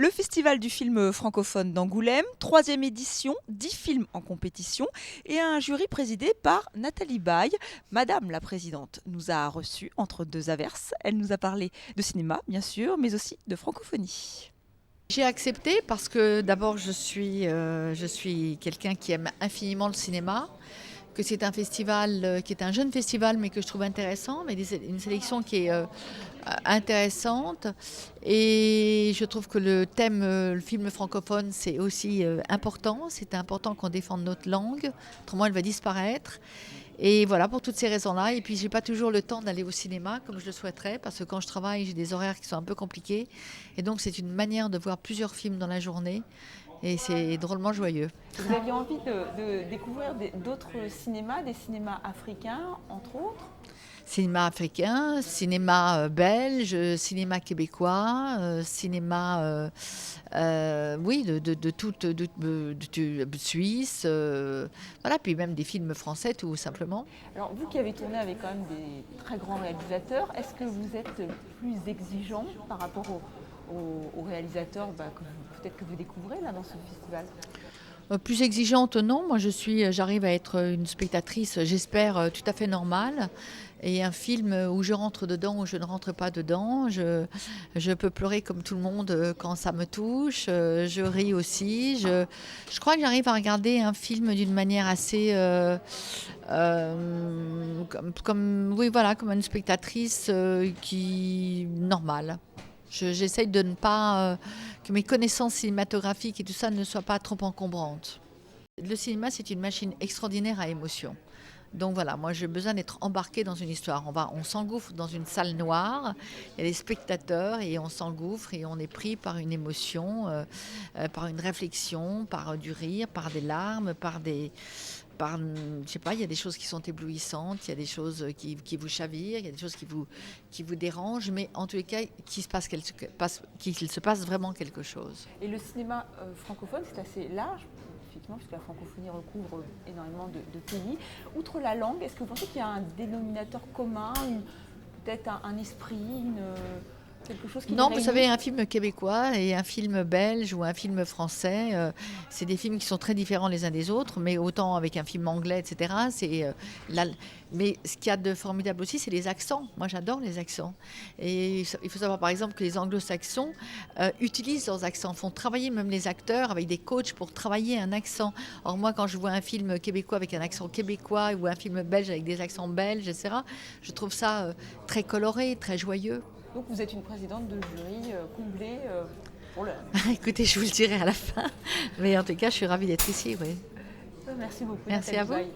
Le Festival du film francophone d'Angoulême, 3e édition, 10 films en compétition et un jury présidé par Nathalie Baye. Madame la présidente nous a reçus entre deux averses. Elle nous a parlé de cinéma, bien sûr, mais aussi de francophonie. J'ai accepté parce que d'abord je suis quelqu'un qui aime infiniment le cinéma, que c'est un festival qui est un jeune festival mais que je trouve intéressant, mais une sélection qui est intéressante et je trouve que le thème, le film francophone, c'est aussi important. C'est important qu'on défende notre langue, autrement elle va disparaître. Et voilà, pour toutes ces raisons-là. Et puis, j'ai pas toujours le temps d'aller au cinéma comme je le souhaiterais, parce que quand je travaille, j'ai des horaires qui sont un peu compliqués. Et donc, c'est une manière de voir plusieurs films dans la journée. Et c'est drôlement joyeux. Vous aviez envie de découvrir d'autres cinémas, des cinémas africains, entre autres? Cinéma africain, cinéma belge, cinéma québécois, cinéma, oui, de Suisse, voilà, puis même des films français tout simplement. Alors vous qui avez tourné avec quand même des très grands réalisateurs, est-ce que vous êtes plus exigeant par rapport aux réalisateurs peut-être que vous découvrez là dans ce festival? Plus exigeante, non. Moi, j'arrive à être une spectatrice, j'espère, tout à fait normale. Et un film où je rentre dedans ou je ne rentre pas dedans, je peux pleurer comme tout le monde quand ça me touche. Je ris aussi. Je crois que j'arrive à regarder un film d'une manière assez, oui, voilà, comme une spectatrice qui normale. J'essaye de ne pas que mes connaissances cinématographiques et tout ça ne soient pas trop encombrantes. Le cinéma, c'est une machine extraordinaire à émotion. Donc voilà, moi j'ai besoin d'être embarquée dans une histoire. On s'engouffre dans une salle noire, il y a des spectateurs et on s'engouffre et on est pris par une émotion, par une réflexion, par du rire, par des larmes, je sais pas, il y a des choses qui sont éblouissantes, il y a des choses qui vous chavirent, il y a des choses qui vous dérangent, mais en tous les cas, qu'il se passe vraiment quelque chose. Et le cinéma francophone, c'est assez large, effectivement, puisque la francophonie recouvre énormément de pays. Outre la langue, est-ce que vous pensez qu'il y a un dénominateur commun, peut-être un esprit, quelque chose qui Non, les vous savez, un film québécois et un film belge ou un film français, c'est des films qui sont très différents les uns des autres, mais autant avec un film anglais, etc. Mais ce qu'il y a de formidable aussi, c'est les accents. Moi, j'adore les accents. Et il faut savoir, par exemple, que les anglo-saxons utilisent leurs accents, font travailler même les acteurs avec des coachs pour travailler un accent. Or, moi, quand je vois un film québécois avec un accent québécois ou un film belge avec des accents belges, etc., je trouve ça très coloré, très joyeux. Donc vous êtes une présidente de jury comblée pour l'heure. Écoutez, je vous le dirai à la fin. Mais en tout cas, je suis ravie d'être ici. Oui. Merci beaucoup. Merci Nathalie à vous. Baye.